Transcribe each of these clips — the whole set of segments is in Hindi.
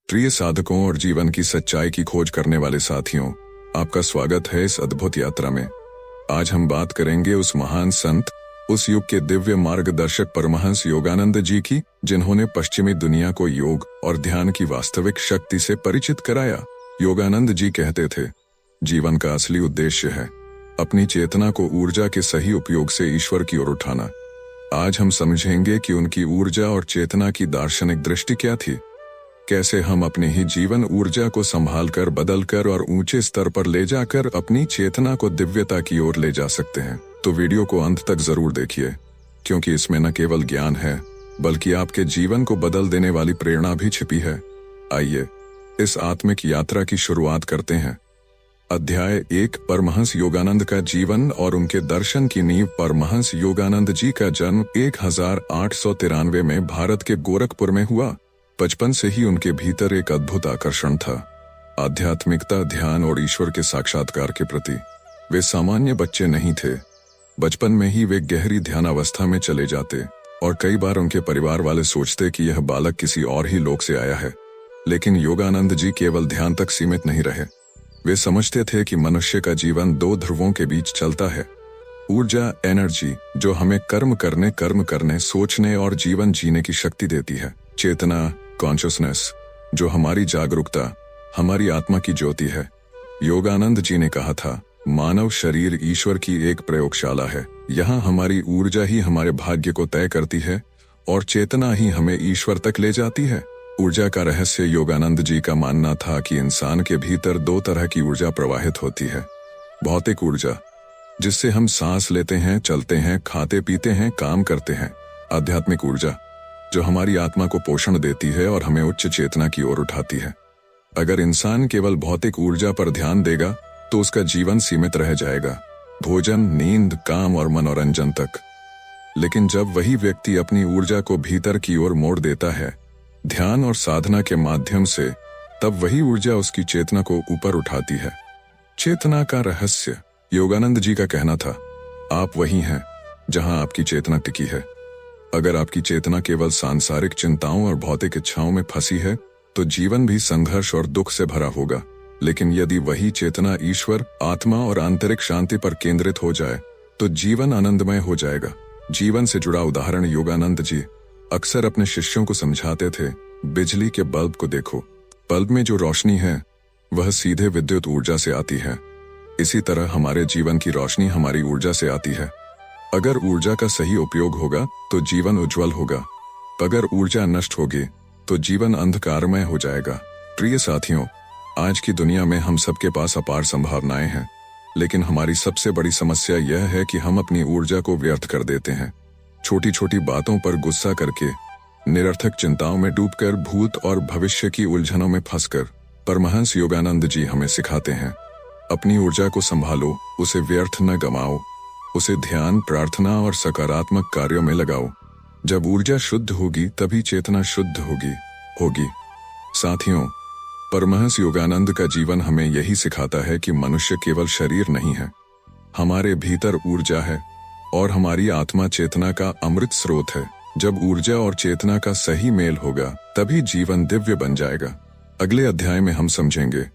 प्रिय साधकों और जीवन की सच्चाई की खोज करने वाले साथियों, आपका स्वागत है इस अद्भुत यात्रा में। आज हम बात करेंगे उस महान संत, उस युग के दिव्य मार्गदर्शक परमहंस योगानंद जी की, जिन्होंने पश्चिमी दुनिया को योग और ध्यान की वास्तविक शक्ति से परिचित कराया। योगानंद जी कहते थे, जीवन का असली उद्देश्य है अपनी चेतना को ऊर्जा के सही उपयोग से ईश्वर की ओर उठाना। आज हम समझेंगे कि उनकी ऊर्जा और चेतना की दार्शनिक दृष्टि क्या थी, कैसे हम अपनी ही जीवन ऊर्जा को संभालकर, बदलकर और ऊंचे स्तर पर ले जाकर अपनी चेतना को दिव्यता की ओर ले जा सकते हैं। तो वीडियो को अंत तक जरूर देखिए, क्योंकि इसमें न केवल ज्ञान है बल्कि आपके जीवन को बदल देने वाली प्रेरणा भी छिपी है। आइए इस आत्मिक यात्रा की शुरुआत करते हैं। अध्याय 1, परमहंस योगानंद का जीवन और उनके दर्शन की नींव। परमहंस योगानंद जी का जन्म 1893 में भारत के गोरखपुर में हुआ। बचपन से ही उनके भीतर एक अद्भुत आकर्षण था, आध्यात्मिकता, ध्यान और ईश्वर के साक्षात्कार के प्रति। वे सामान्य बच्चे नहीं थे। बचपन में ही वे गहरी ध्यानावस्था में चले जाते और कई बार उनके परिवार वाले सोचते कि यह बालक किसी और ही लोक से आया है। लेकिन योगानंद जी केवल ध्यान तक सीमित नहीं रहे। वे समझते थे कि मनुष्य का जीवन दो ध्रुवों के बीच चलता है। ऊर्जा, एनर्जी, जो हमें कर्म करने, सोचने और जीवन जीने की शक्ति देती है। चेतना, कॉन्शियसनेस, जो हमारी जागरूकता, हमारी आत्मा की ज्योति है। योगानंद जी ने कहा था, मानव शरीर ईश्वर की एक प्रयोगशाला है। यहाँ हमारी ऊर्जा ही हमारे भाग्य को तय करती है और चेतना ही हमें ईश्वर तक ले जाती है। ऊर्जा का रहस्य, योगानंद जी का मानना था कि इंसान के भीतर दो तरह की ऊर्जा प्रवाहित होती है। भौतिक ऊर्जा, जिससे हम सांस लेते हैं, चलते हैं, खाते पीते हैं, काम करते हैं। आध्यात्मिक ऊर्जा, जो हमारी आत्मा को पोषण देती है और हमें उच्च चेतना की ओर उठाती है। अगर इंसान केवल भौतिक ऊर्जा पर ध्यान देगा तो उसका जीवन सीमित रह जाएगा, भोजन, नींद, काम और मनोरंजन तक। लेकिन जब वही व्यक्ति अपनी ऊर्जा को भीतर की ओर मोड़ देता है, ध्यान और साधना के माध्यम से, तब वही ऊर्जा उसकी चेतना को ऊपर उठाती है। चेतना का रहस्य, योगानंद जी का कहना था, आप वही हैं जहां आपकी चेतना टिकी है। अगर आपकी चेतना केवल सांसारिक चिंताओं और भौतिक इच्छाओं में फंसी है तो जीवन भी संघर्ष और दुख से भरा होगा। लेकिन यदि वही चेतना ईश्वर, आत्मा और आंतरिक शांति पर केंद्रित हो जाए तो जीवन आनंदमय हो जाएगा। जीवन से जुड़ा उदाहरण, योगानंद जी अक्सर अपने शिष्यों को समझाते थे, बिजली के बल्ब को देखो, बल्ब में जो रोशनी है वह सीधे विद्युत ऊर्जा से आती है। इसी तरह हमारे जीवन की रोशनी हमारी ऊर्जा से आती है। अगर ऊर्जा का सही उपयोग होगा तो जीवन उज्जवल होगा। अगर ऊर्जा नष्ट होगी तो जीवन अंधकारमय हो जाएगा। प्रिय साथियों, आज की दुनिया में हम सबके पास अपार संभावनाएं हैं, लेकिन हमारी सबसे बड़ी समस्या यह है कि हम अपनी ऊर्जा को व्यर्थ कर देते हैं। छोटी छोटी बातों पर गुस्सा करके, निरर्थक चिंताओं में डूबकर, भूत और भविष्य की उलझनों में फंसकर। परमहंस योगानंद जी हमें सिखाते हैं, अपनी ऊर्जा को संभालो, उसे व्यर्थ न गमाओ, उसे ध्यान, प्रार्थना और सकारात्मक कार्यों में लगाओ। जब ऊर्जा शुद्ध होगी तभी चेतना शुद्ध होगी। साथियों, परमहंस योगानंद का जीवन हमें यही सिखाता है कि मनुष्य केवल शरीर नहीं है, हमारे भीतर ऊर्जा है और हमारी आत्मा चेतना का अमृत स्रोत है। जब ऊर्जा और चेतना का सही मेल होगा तभी जीवन दिव्य बन जाएगा। अगले अध्याय में हम समझेंगे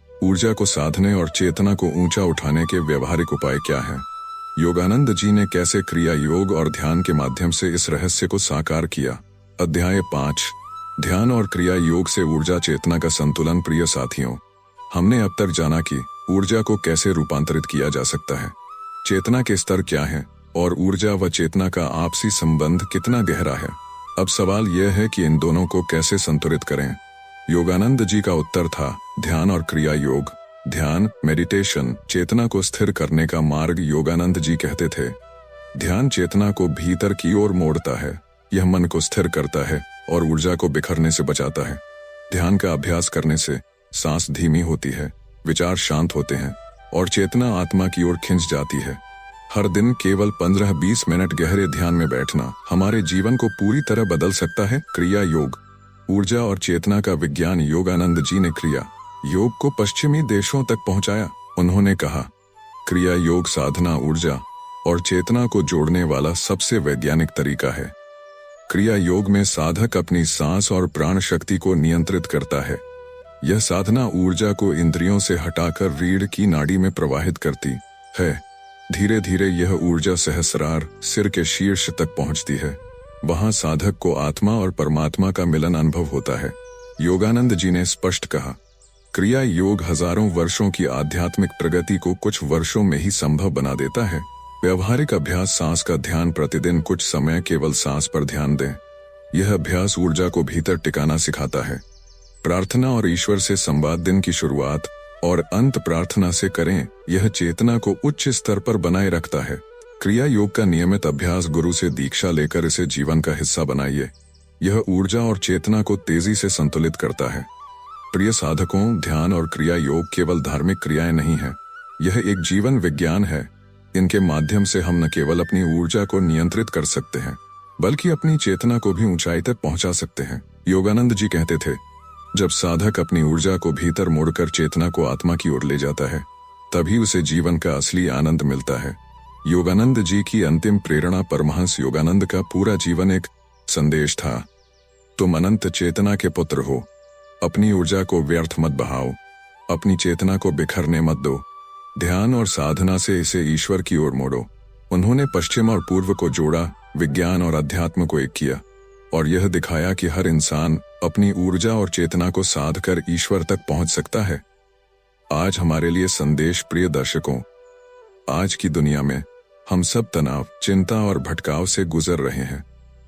ऊर्जा को साधने और चेतना को ऊंचा उठाने के व्यवहारिक उपाय क्या हैं। योगानंद जी ने कैसे क्रिया योग और ध्यान के माध्यम से इस रहस्य को साकार किया। अध्याय 5, ध्यान और क्रिया योग से ऊर्जा चेतना का संतुलन। प्रिय साथियों, हमने अब तक जाना कि ऊर्जा को कैसे रूपांतरित किया जा सकता है, चेतना के स्तर क्या हैं और ऊर्जा व चेतना का आपसी संबंध कितना गहरा है। अब सवाल यह है कि इन दोनों को कैसे संतुलित करें। योगानंद जी का उत्तर था, ध्यान और क्रिया योग। ध्यान, मेडिटेशन, चेतना को स्थिर करने का मार्ग। योगानंद जी कहते थे, ध्यान चेतना को भीतर की ओर मोड़ता है, यह मन को स्थिर करता है और ऊर्जा को बिखरने से बचाता है। ध्यान का अभ्यास करने से सांस धीमी होती है, विचार शांत होते हैं और चेतना आत्मा की ओर खिंच जाती है। हर दिन केवल 15-20 मिनट गहरे ध्यान में बैठना हमारे जीवन को पूरी तरह बदल सकता है। क्रिया योग, ऊर्जा और चेतना का विज्ञान। योगानंद जी ने क्रिया योग को पश्चिमी देशों तक पहुंचाया। उन्होंने कहा, क्रिया योग साधना ऊर्जा और चेतना को जोड़ने वाला सबसे वैज्ञानिक तरीका है। क्रिया योग में साधक अपनी सांस और प्राण शक्ति को नियंत्रित करता है। यह साधना ऊर्जा को इंद्रियों से हटाकर रीढ़ की नाड़ी में प्रवाहित करती है। धीरे धीरे यह ऊर्जा सहस्रार सिर के शीर्ष तक पहुंचती है। वहां साधक को आत्मा और परमात्मा का मिलन अनुभव होता है। योगानंद जी ने स्पष्ट कहा, क्रिया योग हजारों वर्षों की आध्यात्मिक प्रगति को कुछ वर्षों में ही संभव बना देता है। व्यवहारिक अभ्यास सांस का ध्यान, प्रतिदिन कुछ समय केवल सांस पर ध्यान दें। यह अभ्यास ऊर्जा को भीतर टिकाना सिखाता है। प्रार्थना और ईश्वर से संवाद, दिन की शुरुआत और अंत प्रार्थना से करें। यह चेतना को उच्च स्तर पर बनाए रखता है। क्रिया योग का नियमित अभ्यास, गुरु से दीक्षा लेकर इसे जीवन का हिस्सा बनाइए। यह ऊर्जा और चेतना को तेजी से संतुलित करता है। प्रिय साधकों, ध्यान और क्रिया योग केवल धार्मिक क्रियाएं नहीं है, यह एक जीवन विज्ञान है। इनके माध्यम से हम न केवल अपनी ऊर्जा को नियंत्रित कर सकते हैं, बल्कि अपनी चेतना को भी ऊंचाई तक पहुंचा सकते हैं। योगानंद जी कहते थे, जब साधक अपनी ऊर्जा को भीतर मोड़कर चेतना को आत्मा की ओर ले जाता है, तभी उसे जीवन का असली आनंद मिलता है। योगानंद जी की अंतिम प्रेरणा, परमहंस योगानंद का पूरा जीवन एक संदेश था। तुम अनंत चेतना के पुत्र हो, अपनी ऊर्जा को व्यर्थ मत बहाओ, अपनी चेतना को बिखरने मत दो। ध्यान और साधना से इसे ईश्वर की ओर मोड़ो। उन्होंने पश्चिम और पूर्व को जोड़ा, विज्ञान और अध्यात्म को एक किया, और यह दिखाया कि हर इंसान अपनी ऊर्जा और चेतना को साध कर ईश्वर तक पहुंच सकता है। आज हमारे लिए संदेश, प्रिय दर्शकों, आज की दुनिया में हम सब तनाव, चिंता और भटकाव से गुजर रहे हैं,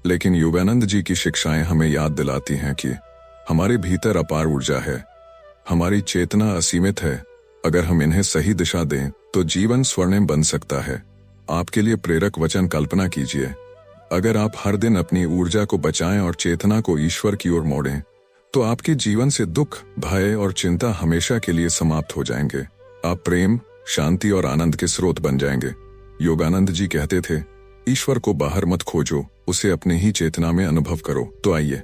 लेकिन योगानंद जी की शिक्षाएं हमें याद दिलाती हैं कि हमारे भीतर अपार ऊर्जा है, हमारी चेतना असीमित है। अगर हम इन्हें सही दिशा दें तो जीवन स्वर्णिम बन सकता है। आपके लिए प्रेरक वचन, कल्पना कीजिए, अगर आप हर दिन अपनी ऊर्जा को बचाएं और चेतना को ईश्वर की ओर मोड़ें, तो आपके जीवन से दुख, भय और चिंता हमेशा के लिए समाप्त हो जाएंगे। आप प्रेम, शांति और आनंद के स्रोत बन जाएंगे। योगानंद जी कहते थे, ईश्वर को बाहर मत खोजो, उसे अपने ही चेतना में अनुभव करो। तो आइए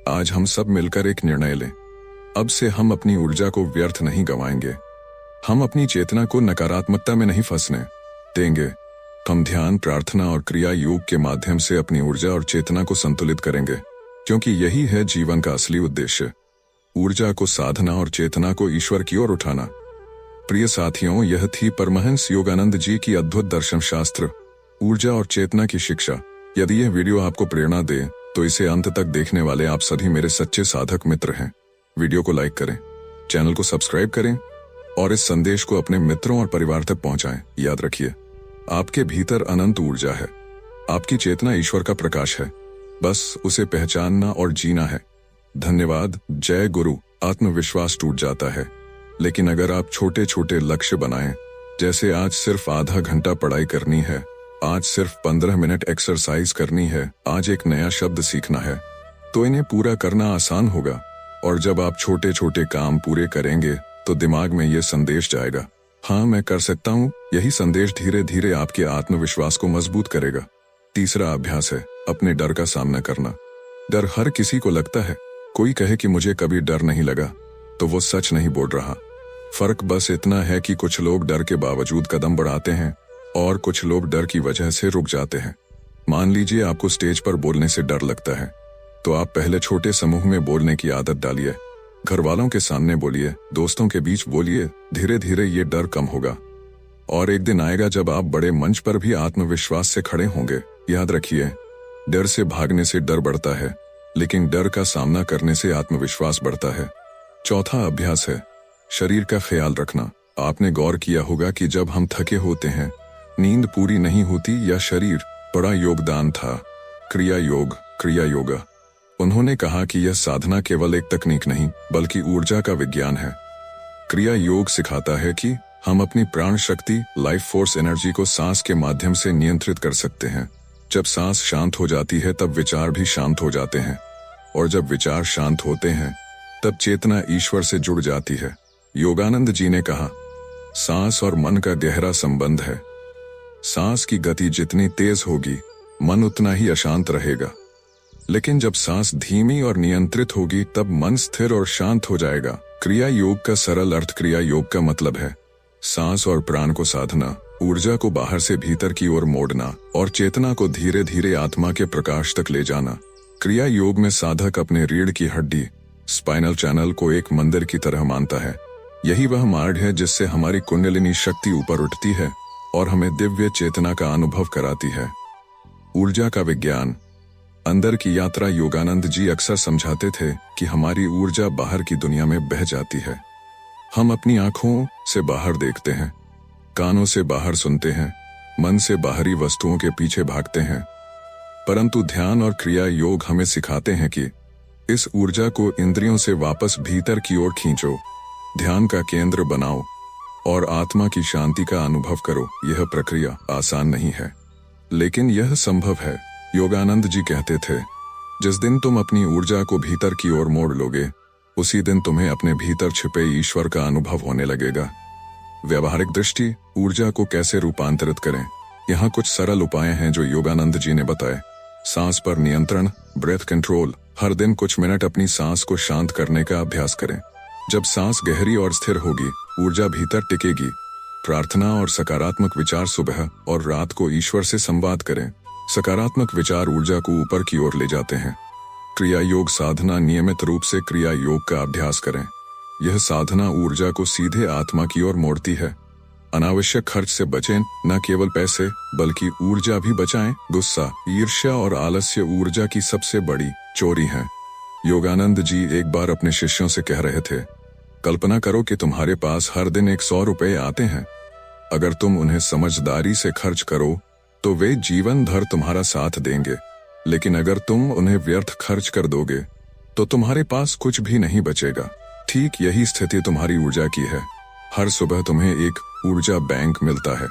आज हम सब मिलकर एक निर्णय लें। अब से हम अपनी ऊर्जा को व्यर्थ नहीं गंवाएंगे। हम अपनी चेतना को नकारात्मकता में नहीं फंसने देंगे। हम ध्यान, प्रार्थना और क्रिया योग के माध्यम से अपनी ऊर्जा और चेतना को संतुलित करेंगे, क्योंकि यही है जीवन का असली उद्देश्य, ऊर्जा को साधना और चेतना को ईश्वर की ओर उठाना। प्रिय साथियों, यह थी परमहंस योगानंद जी की अद्भुत दर्शन शास्त्र, ऊर्जा और चेतना की शिक्षा। यदि यह वीडियो आपको प्रेरणा दे तो इसे अंत तक देखने वाले आप सभी मेरे सच्चे साधक मित्र हैं। वीडियो को लाइक करें, चैनल को सब्सक्राइब करें और इस संदेश को अपने मित्रों और परिवार तक पहुंचाएं। याद रखिए, आपके भीतर अनंत ऊर्जा है, आपकी चेतना ईश्वर का प्रकाश है, बस उसे पहचानना और जीना है। धन्यवाद। जय गुरु। आत्मविश्वास टूट जाता है, लेकिन अगर आप छोटे छोटे लक्ष्य बनाएं, जैसे आज सिर्फ आधा घंटा पढ़ाई करनी है, आज सिर्फ 15 मिनट एक्सरसाइज करनी है, आज एक नया शब्द सीखना है, तो इन्हें पूरा करना आसान होगा। और जब आप छोटे छोटे काम पूरे करेंगे तो दिमाग में ये संदेश जाएगा, हाँ मैं कर सकता हूँ। यही संदेश धीरे धीरे आपके आत्मविश्वास को मजबूत करेगा। तीसरा अभ्यास है अपने डर का सामना करना। डर हर किसी को लगता है। कोई कहे कि मुझे कभी डर नहीं लगा, तो वो सच नहीं बोल रहा। फर्क बस इतना है कि कुछ लोग डर के बावजूद कदम बढ़ाते हैं और कुछ लोग डर की वजह से रुक जाते हैं। मान लीजिए आपको स्टेज पर बोलने से डर लगता है, तो आप पहले छोटे समूह में बोलने की आदत डालिए। घर वालों के सामने बोलिए, दोस्तों के बीच बोलिए। धीरे धीरे ये डर कम होगा और एक दिन आएगा जब आप बड़े मंच पर भी आत्मविश्वास से खड़े होंगे। याद रखिए, डर से भागने से डर बढ़ता है, लेकिन डर का सामना करने से आत्मविश्वास बढ़ता है। चौथा अभ्यास है शरीर का ख्याल रखना। आपने गौर किया होगा कि जब हम थके होते हैं, नींद पूरी नहीं होती या शरीर बड़ा योगदान था क्रिया योगा। उन्होंने कहा कि यह साधना केवल एक तकनीक नहीं, बल्कि ऊर्जा का विज्ञान है। क्रिया योग सिखाता है कि हम अपनी प्राण शक्ति, लाइफ फोर्स एनर्जी को सांस के माध्यम से नियंत्रित कर सकते हैं। जब सांस शांत हो जाती है तब विचार भी शांत हो जाते हैं, और जब विचार शांत होते हैं तब चेतना ईश्वर से जुड़ जाती है। योगानंद जी ने कहा, सांस और मन का गहरा संबंध है। सांस की गति जितनी तेज होगी, मन उतना ही अशांत रहेगा, लेकिन जब सांस धीमी और नियंत्रित होगी तब मन स्थिर और शांत हो जाएगा। क्रिया योग का सरल अर्थ, क्रिया योग का मतलब है सांस और प्राण को साधना, ऊर्जा को बाहर से भीतर की ओर मोड़ना और चेतना को धीरे धीरे आत्मा के प्रकाश तक ले जाना। क्रिया योग में साधक अपने रीढ़ की हड्डी स्पाइनल चैनल को एक मंदिर की तरह मानता है। यही वह मार्ग है जिससे हमारी कुंडलिनी शक्ति ऊपर उठती है और हमें दिव्य चेतना का अनुभव कराती है। ऊर्जा का विज्ञान। अंदर की यात्रा। योगानंद जी अक्सर समझाते थे कि हमारी ऊर्जा बाहर की दुनिया में बह जाती है। हम अपनी आंखों से बाहर देखते हैं, कानों से बाहर सुनते हैं, मन से बाहरी वस्तुओं के पीछे भागते हैं, परंतु ध्यान और क्रिया योग हमें सिखाते हैं कि इस ऊर्जा को इंद्रियों से वापस भीतर की ओर खींचो, ध्यान का केंद्र बनाओ और आत्मा की शांति का अनुभव करो। यह प्रक्रिया आसान नहीं है, लेकिन यह संभव है। योगानंद जी कहते थे, जिस दिन तुम अपनी ऊर्जा को भीतर की ओर मोड़ लोगे, उसी दिन तुम्हें अपने भीतर छिपे ईश्वर का अनुभव होने लगेगा। व्यवहारिक दृष्टि। ऊर्जा को कैसे रूपांतरित करें, यहाँ कुछ सरल उपाय हैं जो योगानंद जी ने बताए। सांस पर नियंत्रण, ब्रेथ कंट्रोल। हर दिन कुछ मिनट अपनी सांस को शांत करने का अभ्यास करें। जब सांस गहरी और स्थिर होगी, ऊर्जा भीतर टिकेगी। प्रार्थना और सकारात्मक विचार। सुबह और रात को ईश्वर से संवाद करें। सकारात्मक विचार ऊर्जा को ऊपर की ओर ले जाते हैं। क्रिया योग साधना। नियमित रूप से क्रिया योग का अभ्यास करें। यह साधना ऊर्जा को सीधे आत्मा की ओर मोड़ती है। अनावश्यक खर्च से बचें, न केवल पैसे बल्कि ऊर्जा भी बचाएं। गुस्सा, ईर्ष्या और आलस्य ऊर्जा की सबसे बड़ी चोरी है। योगानंद जी एक बार अपने शिष्यों से कह रहे थे, कल्पना करो कि तुम्हारे पास हर दिन 100 रुपए आते हैं। अगर तुम उन्हें समझदारी से खर्च करो तो वे जीवन भर तुम्हारा साथ देंगे, लेकिन अगर तुम उन्हें व्यर्थ खर्च कर दोगे तो तुम्हारे पास कुछ भी नहीं बचेगा। ठीक यही स्थिति तुम्हारी ऊर्जा की है। हर सुबह तुम्हें एक ऊर्जा बैंक मिलता है।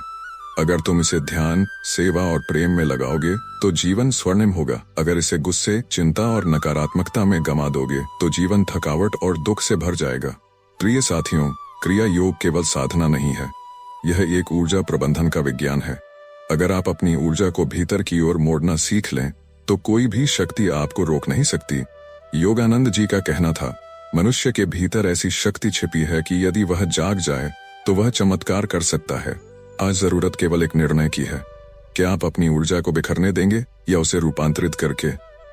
अगर तुम इसे ध्यान, सेवा और प्रेम में लगाओगे तो जीवन स्वर्णिम होगा। अगर इसे गुस्से, चिंता और नकारात्मकता में गंवा दोगे तो जीवन थकावट और दुख से भर जाएगा। प्रिय साथियों, क्रिया योग केवल साधना नहीं है, यह एक ऊर्जा प्रबंधन का विज्ञान है। अगर आप अपनी ऊर्जा को भीतर की ओर मोड़ना सीख लें तो कोई भी शक्ति आपको रोक नहीं सकती। योगानंद जी का कहना था, मनुष्य के भीतर ऐसी शक्ति छिपी है कि यदि वह जाग जाए तो वह चमत्कार कर सकता है। आज जरूरत केवल एक निर्णय की है। क्या आप अपनी ऊर्जा को बिखरने देंगे या उसे रूपांतरित करके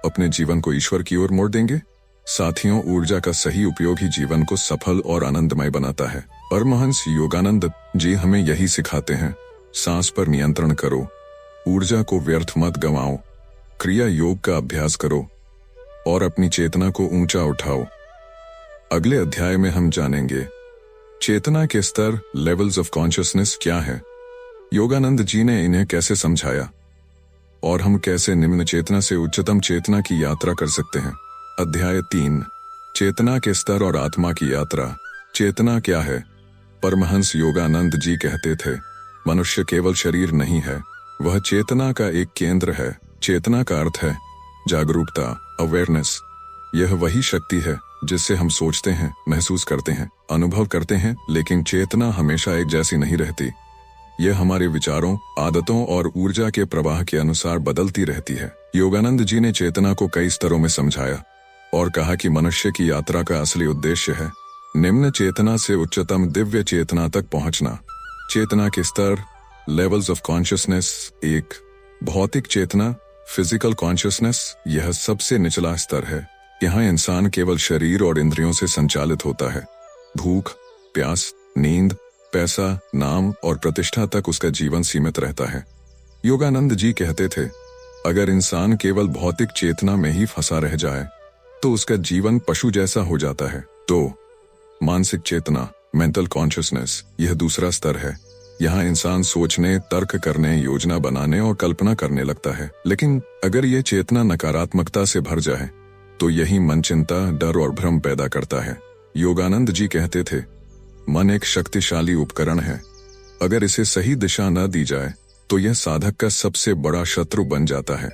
अपने जीवन को ईश्वर की ओर मोड़ देंगे? साथियों, ऊर्जा का सही उपयोग ही जीवन को सफल और आनंदमय बनाता है। परमहंस योगानंद जी हमें यही सिखाते हैं। सांस पर नियंत्रण करो, ऊर्जा को व्यर्थ मत गंवाओ, क्रिया योग का अभ्यास करो और अपनी चेतना को ऊंचा उठाओ। अगले अध्याय में हम जानेंगे चेतना के स्तर, लेवल्स ऑफ कॉन्शियसनेस क्या है, योगानंद जी ने इन्हें कैसे समझाया और हम कैसे निम्न चेतना से उच्चतम चेतना की यात्रा कर सकते हैं। अध्याय 3, चेतना के स्तर और आत्मा की यात्रा। चेतना क्या है? परमहंस योगानंद जी कहते थे, मनुष्य केवल शरीर नहीं है, वह चेतना का एक केंद्र है। चेतना का अर्थ है जागरूकता, अवेयरनेस। यह वही शक्ति है जिससे हम सोचते हैं, महसूस करते हैं, अनुभव करते हैं, लेकिन चेतना हमेशा एक जैसी नहीं रहती। यह हमारे विचारों, आदतों और ऊर्जा के प्रवाह के अनुसार बदलती रहती है। योगानंद जी ने चेतना को कई स्तरों में समझाया और कहा कि मनुष्य की यात्रा का असली उद्देश्य है निम्न चेतना से उच्चतम दिव्य चेतना तक पहुंचना। चेतना के स्तर, लेवल्स ऑफ कॉन्शियसनेस। 1, भौतिक चेतना, फिजिकल कॉन्शियसनेस। यह सबसे निचला स्तर है। यहाँ इंसान केवल शरीर और इंद्रियों से संचालित होता है। भूख, प्यास, नींद, पैसा, नाम और प्रतिष्ठा तक उसका जीवन सीमित रहता है। योगानंद जी कहते थे, अगर इंसान केवल भौतिक चेतना में ही फंसा रह जाए तो उसका जीवन पशु जैसा हो जाता है। तो मानसिक चेतना, मेंटल कॉन्शियसनेस, यह दूसरा स्तर है। यहाँ इंसान सोचने, तर्क करने, योजना बनाने और कल्पना करने लगता है। लेकिन अगर यह चेतना नकारात्मकता से भर जाए तो यही मन चिंता, डर और भ्रम पैदा करता है। योगानंद जी कहते थे, मन एक शक्तिशाली उपकरण है। अगर इसे सही दिशा न दी जाए तो यह साधक का सबसे बड़ा शत्रु बन जाता है।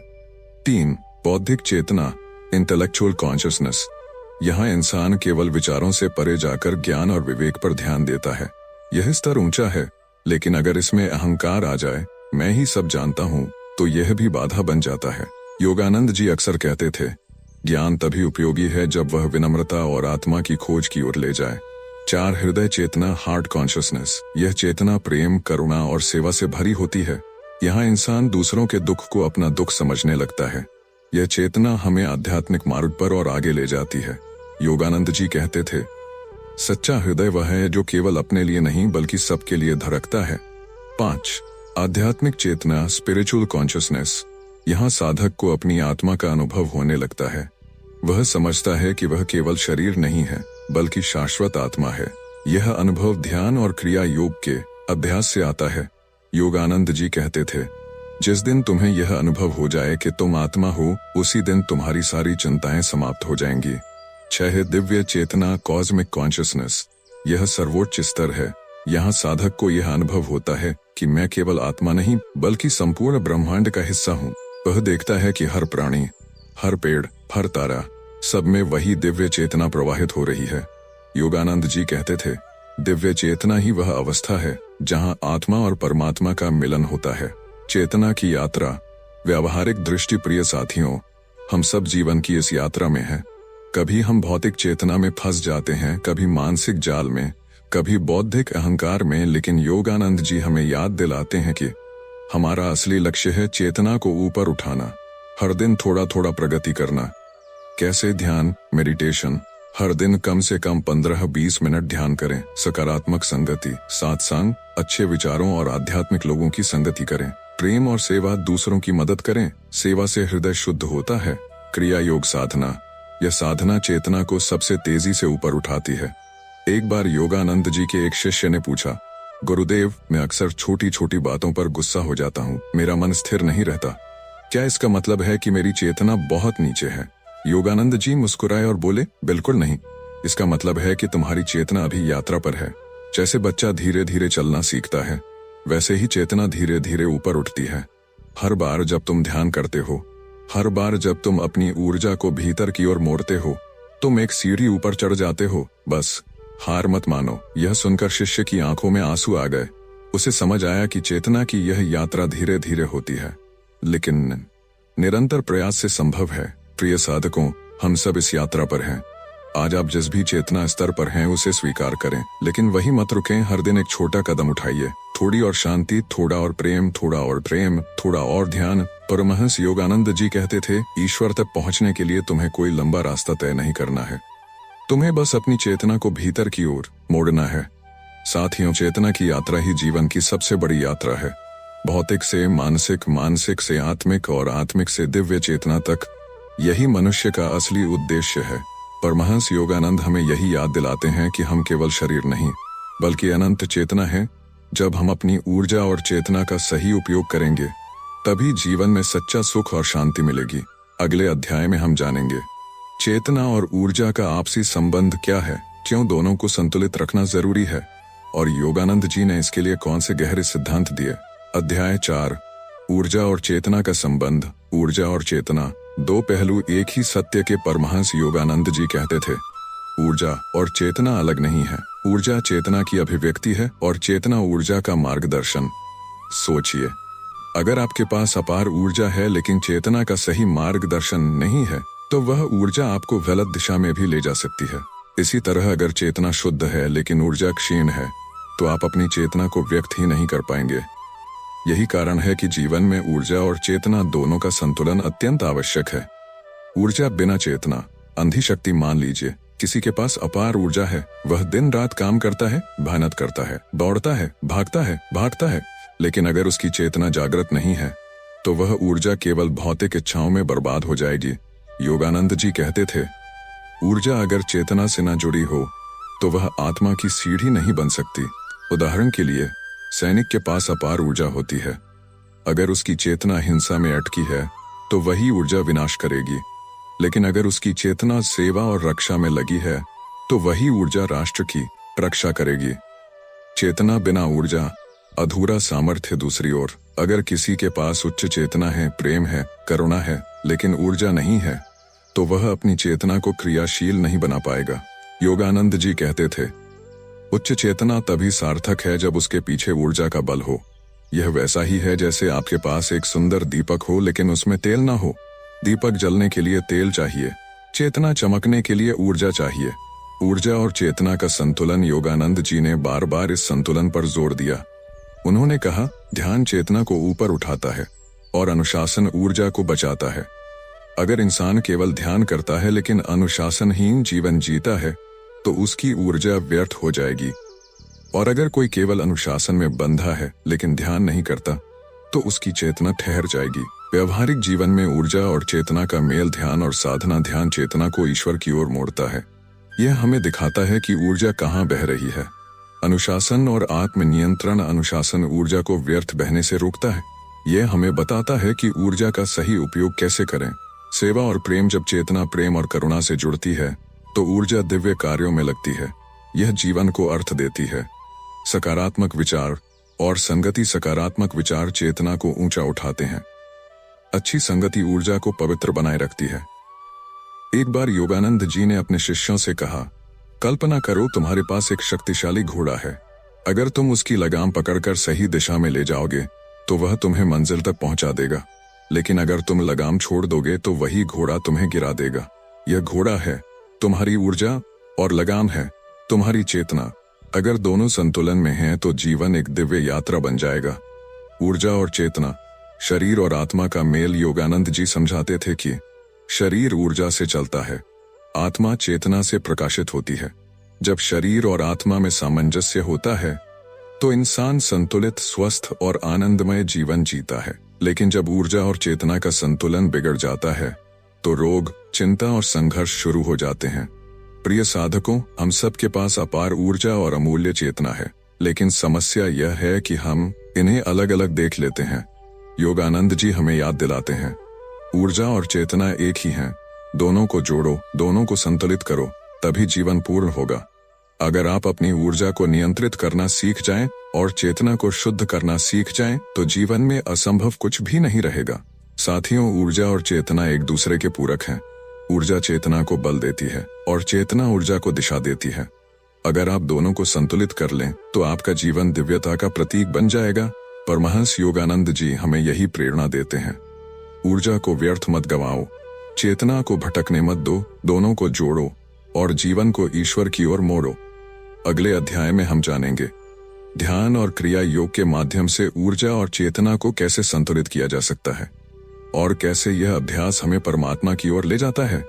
3, बौद्धिक चेतना, इंटेलेक्चुअल कॉन्शियसनेस। यहाँ इंसान केवल विचारों से परे जाकर ज्ञान और विवेक पर ध्यान देता है। यह स्तर ऊंचा है, लेकिन अगर इसमें अहंकार आ जाए, मैं ही सब जानता हूँ, तो यह भी बाधा बन जाता है। योगानंद जी अक्सर कहते थे, ज्ञान तभी उपयोगी है जब वह विनम्रता और आत्मा की खोज की ओर ले जाए। 4, हृदय चेतना, हार्ट कॉन्शियसनेस। यह चेतना प्रेम, करुणा और सेवा से भरी होती है। यहाँ इंसान दूसरों के दुख को अपना दुख समझने लगता है। यह चेतना हमें आध्यात्मिक मार्ग पर और आगे ले जाती है। योगानंद जी कहते थे, सच्चा हृदय वह है जो केवल अपने लिए नहीं बल्कि सबके लिए धड़कता है। 5. आध्यात्मिक चेतना, स्पिरिचुअल कॉन्शियसनेस। यहाँ साधक को अपनी आत्मा का अनुभव होने लगता है। वह समझता है कि वह केवल शरीर नहीं है बल्कि शाश्वत आत्मा है। यह अनुभव ध्यान और क्रिया योग के अभ्यास से आता है। योगानंद जी कहते थे, जिस दिन तुम्हें यह अनुभव हो जाए कि तुम आत्मा हो, उसी दिन तुम्हारी सारी चिंताएं समाप्त हो जाएंगी। 6. दिव्य चेतना, कॉस्मिक कॉन्शियसनेस। यह सर्वोच्च स्तर है। यहाँ साधक को यह अनुभव होता है कि मैं केवल आत्मा नहीं बल्कि संपूर्ण ब्रह्मांड का हिस्सा हूँ। वह देखता है कि हर प्राणी, हर पेड़, हर तारा, सब में वही दिव्य चेतना प्रवाहित हो रही है। योगानंद जी कहते थे, दिव्य चेतना ही वह अवस्था है जहाँ आत्मा और परमात्मा का मिलन होता है। चेतना की यात्रा। व्यावहारिक दृष्टि प्रिय साथियों, हम सब जीवन की इस यात्रा में हैं। कभी हम भौतिक चेतना में फंस जाते हैं, कभी मानसिक जाल में, कभी बौद्धिक अहंकार में, लेकिन योगानंद जी हमें याद दिलाते हैं कि हमारा असली लक्ष्य है चेतना को ऊपर उठाना, हर दिन थोड़ा थोड़ा प्रगति करना। कैसे? ध्यान, मेडिटेशन। हर दिन कम से कम 15-20 मिनट ध्यान करें। सकारात्मक संगति, सत्संग, अच्छे विचारों और आध्यात्मिक लोगों की संगति करें। प्रेम और सेवा, दूसरों की मदद करें। सेवा से हृदय शुद्ध होता है। क्रिया योग साधना। यह साधना चेतना को सबसे तेजी से ऊपर उठाती है। एक बार योगानंद जी के एक शिष्य ने पूछा, गुरुदेव, मैं अक्सर छोटी छोटी बातों पर गुस्सा हो जाता हूँ, मेरा मन स्थिर नहीं रहता। क्या इसका मतलब है कि मेरी चेतना बहुत नीचे है? योगानंद जी मुस्कुराए और बोले, बिल्कुल नहीं। इसका मतलब है कि तुम्हारी चेतना अभी यात्रा पर है। जैसे बच्चा धीरे धीरे चलना सीखता है, वैसे ही चेतना धीरे धीरे ऊपर उठती है। हर बार जब तुम ध्यान करते हो, हर बार जब तुम अपनी ऊर्जा को भीतर की ओर मोड़ते हो, तुम एक सीढ़ी ऊपर चढ़ जाते हो। बस हार मत मानो। यह सुनकर शिष्य की आंखों में आंसू आ गए। उसे समझ आया कि चेतना की यह यात्रा धीरे धीरे होती है, लेकिन निरंतर प्रयास से संभव है। प्रिय साधकों, हम सब इस यात्रा पर हैं। आज आप जिस भी चेतना स्तर पर हैं उसे स्वीकार करें, लेकिन वही मत रुकें। हर दिन एक छोटा कदम उठाइए। थोड़ी और शांति, थोड़ा और प्रेम, थोड़ा और प्रेम, थोड़ा और ध्यान। परमहंस योगानंद जी कहते थे, ईश्वर तक पहुंचने के लिए तुम्हें कोई लंबा रास्ता तय नहीं करना है, तुम्हें बस अपनी चेतना को भीतर की ओर मोड़ना है। साथियों, चेतना की यात्रा ही जीवन की सबसे बड़ी यात्रा है। भौतिक से मानसिक, मानसिक से आत्मिक और आत्मिक से दिव्य चेतना तक, यही मनुष्य का असली उद्देश्य है। परमहंस योगानंद हमें यही याद दिलाते हैं कि हम केवल शरीर नहीं बल्कि अनंत चेतना हैं। जब हम अपनी ऊर्जा और चेतना का सही उपयोग करेंगे, तभी जीवन में सच्चा सुख और शांति मिलेगी। अगले अध्याय में हम जानेंगे चेतना और ऊर्जा का आपसी संबंध क्या है, क्यों दोनों को संतुलित रखना जरूरी है, और योगानंद जी ने इसके लिए कौन से गहरे सिद्धांत दिए। अध्याय 4, ऊर्जा और चेतना का संबंध। ऊर्जा और चेतना दो पहलू एक ही सत्य के। परमहंस योगानंद जी कहते थे, ऊर्जा और चेतना अलग नहीं है। ऊर्जा चेतना की अभिव्यक्ति है और चेतना ऊर्जा का मार्गदर्शन। सोचिए, अगर आपके पास अपार ऊर्जा है लेकिन चेतना का सही मार्गदर्शन नहीं है, तो वह ऊर्जा आपको गलत दिशा में भी ले जा सकती है। इसी तरह अगर चेतना शुद्ध है लेकिन ऊर्जा क्षीण है, तो आप अपनी चेतना को व्यक्त ही नहीं कर पाएंगे। यही कारण है कि जीवन में ऊर्जा और चेतना दोनों का संतुलन अत्यंत आवश्यक है। ऊर्जा बिना चेतना अंधी शक्ति। मान लीजिए किसी के पास अपार ऊर्जा है, वह दिन रात काम करता है, मेहनत करता है, दौड़ता है, भागता है, लेकिन अगर उसकी चेतना जागृत नहीं है, तो वह ऊर्जा केवल भौतिक इच्छाओं में बर्बाद हो जाएगी। योगानंद जी कहते थे, ऊर्जा अगर चेतना से न जुड़ी हो तो वह आत्मा की सीढ़ी नहीं बन सकती। उदाहरण के लिए, सैनिक के पास अपार ऊर्जा होती है, अगर उसकी चेतना हिंसा में अटकी है तो वही ऊर्जा विनाश करेगी, लेकिन अगर उसकी चेतना सेवा और रक्षा में लगी है तो वही ऊर्जा राष्ट्र की रक्षा करेगी। चेतना बिना ऊर्जा अधूरा सामर्थ्य। दूसरी ओर, अगर किसी के पास उच्च चेतना है, प्रेम है, करुणा है, लेकिन ऊर्जा नहीं है, तो वह अपनी चेतना को क्रियाशील नहीं बना पाएगा। योगानंद जी कहते थे, उच्च चेतना तभी सार्थक है जब उसके पीछे ऊर्जा का बल हो। यह वैसा ही है जैसे आपके पास एक सुंदर दीपक हो लेकिन उसमें तेल ना हो। दीपक जलने के लिए तेल चाहिए, चेतना चमकने के लिए ऊर्जा चाहिए। ऊर्जा और चेतना का संतुलन। योगानंद जी ने बार बार इस संतुलन पर जोर दिया। उन्होंने कहा, ध्यान चेतना को ऊपर उठाता है और अनुशासन ऊर्जा को बचाता है। अगर इंसान केवल ध्यान करता है लेकिन अनुशासनहीन जीवन जीता है तो उसकी ऊर्जा व्यर्थ हो जाएगी। और अगर कोई केवल अनुशासन में बंधा है लेकिन ध्यान नहीं करता तो उसकी चेतना ठहर जाएगी। व्यवहारिक जीवन में ऊर्जा और चेतना का मेल ध्यान और साधना ध्यान चेतना को ईश्वर की ओर मोड़ता है। यह हमें दिखाता है कि ऊर्जा कहाँ बह रही है। अनुशासन और आत्मनियंत्रण अनुशासन ऊर्जा को व्यर्थ बहने से रोकता है। यह हमें बताता है कि ऊर्जा का सही उपयोग कैसे करें। सेवा और प्रेम जब चेतना प्रेम और करुणा से जुड़ती है तो ऊर्जा दिव्य कार्यों में लगती है। यह जीवन को अर्थ देती है। सकारात्मक विचार और संगति सकारात्मक विचार चेतना को ऊंचा उठाते हैं। अच्छी संगति ऊर्जा को पवित्र बनाए रखती है। एक बार योगानंद जी ने अपने शिष्यों से कहा, कल्पना करो तुम्हारे पास एक शक्तिशाली घोड़ा है। अगर तुम उसकी लगाम पकड़कर सही दिशा में ले जाओगे तो वह तुम्हें मंजिल तक पहुंचा देगा, लेकिन अगर तुम लगाम छोड़ दोगे तो वही घोड़ा तुम्हें गिरा देगा। यह घोड़ा है तुम्हारी ऊर्जा और लगाम है तुम्हारी चेतना। अगर दोनों संतुलन में हैं तो जीवन एक दिव्य यात्रा बन जाएगा। ऊर्जा और चेतना शरीर और आत्मा का मेल योगानंद जी समझाते थे कि शरीर ऊर्जा से चलता है, आत्मा चेतना से प्रकाशित होती है। जब शरीर और आत्मा में सामंजस्य होता है तो इंसान संतुलित स्वस्थ और आनंदमय जीवन जीता है। लेकिन जब ऊर्जा और चेतना का संतुलन बिगड़ जाता है तो रोग चिंता और संघर्ष शुरू हो जाते हैं। प्रिय साधकों, हम सब के पास अपार ऊर्जा और अमूल्य चेतना है, लेकिन समस्या यह है कि हम इन्हें अलग अलग देख लेते हैं। योगानंद जी हमें याद दिलाते हैं, ऊर्जा और चेतना एक ही हैं। दोनों को जोड़ो, दोनों को संतुलित करो, तभी जीवन पूर्ण होगा। अगर आप अपनी ऊर्जा को नियंत्रित करना सीख जाएं और चेतना को शुद्ध करना सीख जाएं, तो जीवन में असंभव कुछ भी नहीं रहेगा। साथियों, ऊर्जा और चेतना एक दूसरे के पूरक हैं। ऊर्जा चेतना को बल देती है और चेतना ऊर्जा को दिशा देती है। अगर आप दोनों को संतुलित कर लें तो आपका जीवन दिव्यता का प्रतीक बन जाएगा। परमहंस योगानंद जी हमें यही प्रेरणा देते हैं। ऊर्जा को व्यर्थ मत गवाओ, चेतना को भटकने मत दो, दोनों को जोड़ो और जीवन को ईश्वर की ओर मोड़ो। अगले अध्याय में हम जानेंगे ध्यान और क्रिया योग के माध्यम से ऊर्जा और चेतना को कैसे संतुलित किया जा सकता है और कैसे यह अभ्यास हमें परमात्मा की ओर ले जाता है।